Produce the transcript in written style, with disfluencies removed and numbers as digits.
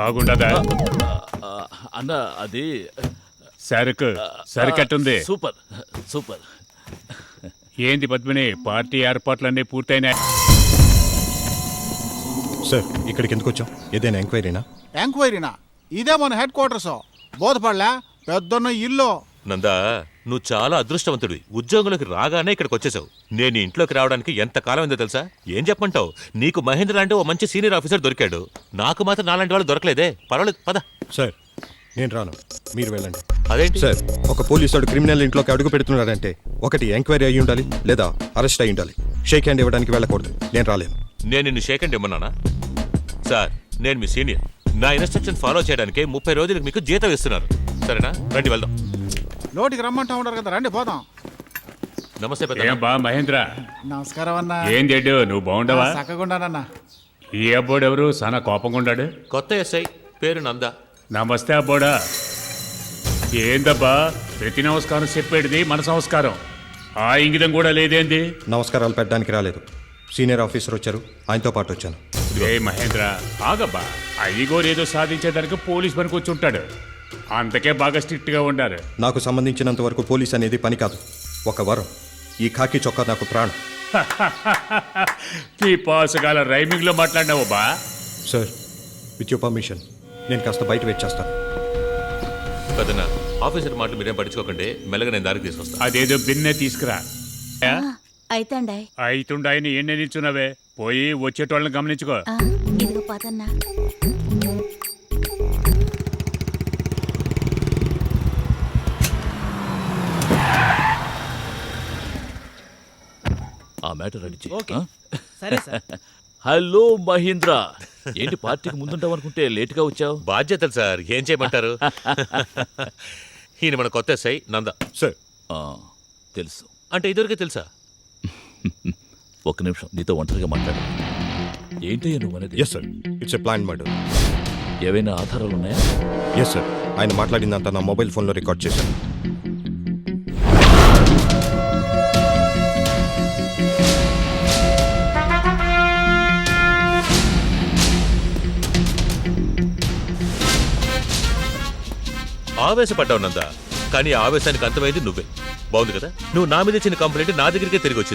బాగుండదా? అన్న అది సరికట్టుంది. Super super. ఏంది పద్మిని, పార్టీ ఏర్పాట్లన్నీ పూర్తయినాయి? సార్ ఇక్కడికి ఎందుకు వచ్చాం? ఏదైనా ఎంక్వైరీనా? ఎంక్వైరీనా? ఇదే మన హెడ్ క్వార్టర్స్. బోధపడలే పెద్దన్న ఇల్లు. నందా, నువ్వు చాలా అదృష్టవంతుడివి. ఉద్యోగులకు రాగానే ఇక్కడికి వచ్చేసావు. నేను ఇంట్లోకి రావడానికి ఎంత కాలం అయిందో తెలుసా? ఏం చెప్పంటావు? నీకు మహేంద్ర లాంటి ఓ మంచి సీనియర్ ఆఫీసర్ దొరికాడు. నాకు మాత్రం నాలాంటి వాళ్ళు దొరకలేదే. పర్వాలేదు, పద. సార్ నేను రాను, మీరు వెళ్ళండి. అదేంటి సార్, ఒక పోలీసుడు క్రిమినల్ ఇంట్లోకి అడుగు పెడుతున్నాడంటే ఒకటి ఎంక్వైరీ అయ్యి ఉండాలి, లేదా అరెస్ట్ అయ్యి ఉండాలి. షేక్ హ్యాండ్ ఇవ్వడానికి వెళ్ళకూడదు. నేను రాలేను. నేను నిన్ను షేక్ హ్యాండ్ ఇమ్మన్నానా? సార్, నేను మీ సీనియర్. నా ఇన్స్ట్రక్షన్ ఫాలో చేయడానికి 30 రోజులకు మీకు జీతం ఇస్తున్నారు. సరేనా? రండి వెళ్దాం. లోటికి రమ్మంటా ఉంటారు కదా, రండి పోదాం. నమస్తే పెద్ద. ఏం బా మహేంద్ర, నమస్కారం అన్న. ఏం చెడ్డు, నువ్వు బాగుండవా? చక్కగుండానన్నా. ఈ అబ్బోడు ఎవరు చాలా కోపంగా ఉన్నాడు? కొత్త ఎస్ఐ, పేరు నందా. నమస్తే అబ్బోడా. ఏందబ్బా ప్రతి నమస్కారం చెప్పేటిది మన సంస్కారం, ఆ ఇంగితం కూడా లేదేంది? నమస్కారాలు పెట్టడానికి రాలేదు. సీనియర్ ఆఫీసర్ వచ్చారు, ఆయనతో పాటు వచ్చాను. ఏ మహేంద్ర ఆగబ్బా, అయ్యగోరు ఏదో సాధించేదానికి పోలీస్ పనికి వచ్చి ఉంటాడు. అంతకే బాగా స్ట్రిక్ట్ గా ఉండారు. నాకు సంబంధించినంత వరకు పోలీస్ అనేది పని కాదు, ఒక వరం. ఈ ఖాకీ చొక్కా నాకు ప్రాణం. ఈ పాసుగాల రైమింగ్ లో మాట్లాడినావు బా. సార్, విత్ యువర్ పర్మిషన్ నేను కాస్త బయట వెయిట్ చేస్తాను. పెద్దనా, ఆఫీసర్ మాటలు మీరేం పట్టించుకోకండి. మెల్లగా నేను దారికి తీసుకొస్తా. అదేదో బిన్నే తీసుకురా. అయితండాయ్. అయితుండాయని ఎన్ని నిల్చున్నావే, పోయి వచ్చేటోళ్ళని గమనించుకో. ఇదిగో పదన్నా. ఆ మ్యాటర్ అడిచి. సరే సార్. హలో మహేంద్ర, ఏంటి పార్టీకి ముందుంటావు అనుకుంటే లేటుగా వచ్చావు? బాధ్యతలు సార్, ఏం చేయమంటారు? ఈయన మన కొత్త ఎస్ఐ నందా. సార్, తెలుసు. అంటే ఇదివరకే తెలుసా? ఒక్క నిమిషం నీతో ఒంటరిగా మాట్లాడు. ఏంటయ్యా నువ్వు అనేది? Yes sir, it's a plan murder. ఏవైనా ఆధారాలు ఉన్నాయా? ఎస్ సార్, ఆయన మాట్లాడిందంతా నా మొబైల్ ఫోన్లో రికార్డ్ చేశాను. ఆవేశపడ్డావు నందా, కానీ ఆవేశానికి అంతమైంది నువ్వే. బాగుంది కదా? నువ్వు నా మీద ఇచ్చిన కంప్లైంట్ నా దగ్గరికే తిరిగి వచ్చింది.